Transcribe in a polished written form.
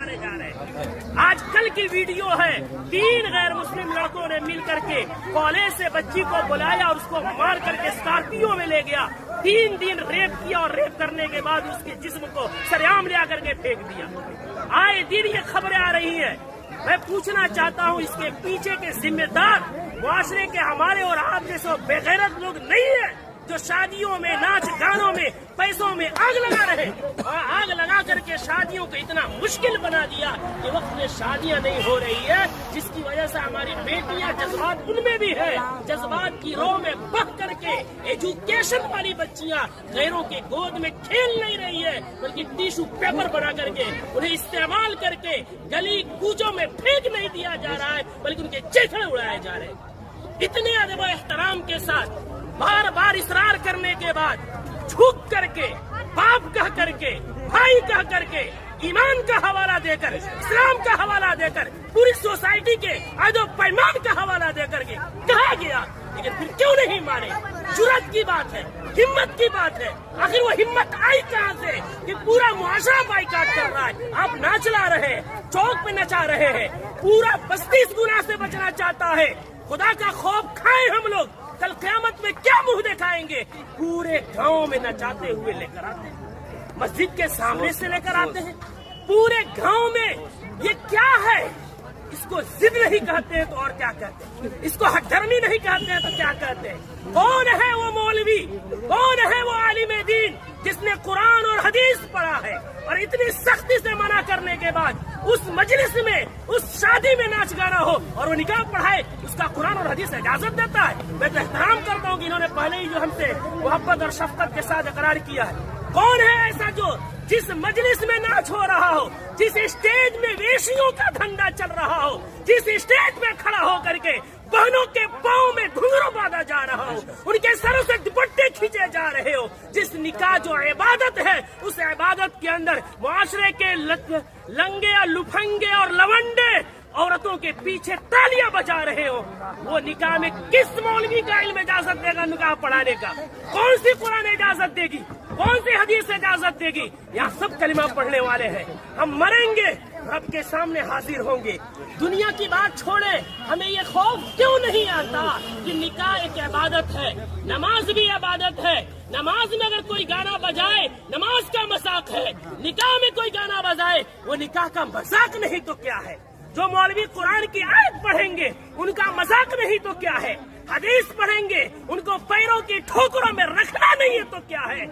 मारे जा रहे हैं। आज कल की वीडियो है, 3 गैर मुस्लिम लड़कों ने मिल करके कॉलेज से बच्ची को बुलाया और उसको मार करके स्कॉर्पियो में ले गया। 3 दिन रेप किया और रेप करने के बाद उसके जिस्म को सरेआम ले आकर के फेंक दिया। आए दिन ये खबरें आ रही हैं। मैं पूछना चाहता हूँ, इसके पीछे के जिम्मेदार मुआशरे के हमारे और आप जैसे बेगैरत लोग नहीं है जो शादियों में, नाच गानों में, पैसों में आग लगा रहे और आग लगा करके शादियों को इतना मुश्किल बना दिया कि वक्त में शादियां नहीं हो रही है, जिसकी वजह से हमारी बेटियां, जज्बात उनमें भी है, जज्बात की रो में बह करके एजुकेशन वाली बच्चियां गैरों के गोद में खेल नहीं रही है, बल्कि टिश्यू पेपर बना करके उन्हें इस्तेमाल करके गली कूचों में फेंक नहीं दिया जा रहा है, बल्कि उनके चेहरे उड़ाए जा रहे हैं। इतने अदब और एहतराम के साथ बार बार इसरार करने के बाद झुक करके, बाप कह करके, भाई कह करके, ईमान का हवाला देकर, इस्लाम का हवाला देकर, पूरी सोसाइटी के अदब पैमान का हवाला देकर के कहा गया, लेकिन फिर क्यों नहीं माने? जुर्रत की बात है, हिम्मत की बात है। आखिर वो हिम्मत आई कहाँ से कि पूरा मुआशरा बाइकाट कर रहा है? आप नाच ला रहे हैं, चौक पे नचा रहे हैं, पूरा बस्ती इस गुनाह से बचना चाहता है। खुदा का खौफ खाए हम लोग, कल क़यामत में क्या मुंह दिखाएंगे? पूरे गांव में नचाते हुए लेकर आते हैं, मस्जिद के सामने से लेकर आते हैं, पूरे गांव में। ये क्या है? इसको जिद नहीं कहते हैं तो और क्या कहते हैं? इसको हकधर्मी नहीं कहते हैं तो क्या कहते हैं? कौन है वो मौलवी, कौन है वो आलिम दीन जिसने कुरान और हदीस पढ़ा है और इतनी सख्ती से मना करने के बाद उस मजलिस में, उस शादी में नाच गाना हो और वो निकाह पढ़ाए, उसका कुरान और हदीस इजाजत देता है? मैं तो एहतराम करता हूँ कि इन्होंने पहले ही जो हमसे मोहब्बत और शफकत के साथ इकरार किया है। कौन है ऐसा जो जिस मजलिस में नाच हो रहा हो, जिस स्टेज में वेशियों का धंधा चल रहा हो, जिस स्टेज में खड़ा हो करके बहनों के पाँव में घुंघरू बांधा जा रहा हो, उनके सरों से दुपट्टे खींचे जा रहे हो, जिस निकाह जो इबादत है उस इबादत के अंदर मुआशरे के लंगे और लुफंगे और लवंडे औरतों के पीछे तालियां बजा रहे हो, वो निकाह में किस मौलवी का इल्म इजाजत देगा निकाह पढ़ाने का? कौन सी कुरान इजाजत देगी? कौन सी हदीस इजाजत देगी? यहाँ सब कलिमा पढ़ने वाले हैं। हम मरेंगे, रब के सामने हाजिर होंगे। दुनिया की बात छोड़े, हमें ये खौफ क्यों नहीं आता कि निकाह एक इबादत है, नमाज भी इबादत है। नमाज में अगर कोई गाना बजाए, नमाज का मजाक है। निकाह में कोई गाना बजाए, वो निकाह का मजाक नहीं तो क्या है? जो मौलवी कुरान की आयत पढ़ेंगे उनका मजाक नहीं तो क्या है? हदीस पढ़ेंगे, उनको पैरों की ठोकरों में रखना नहीं है तो क्या है?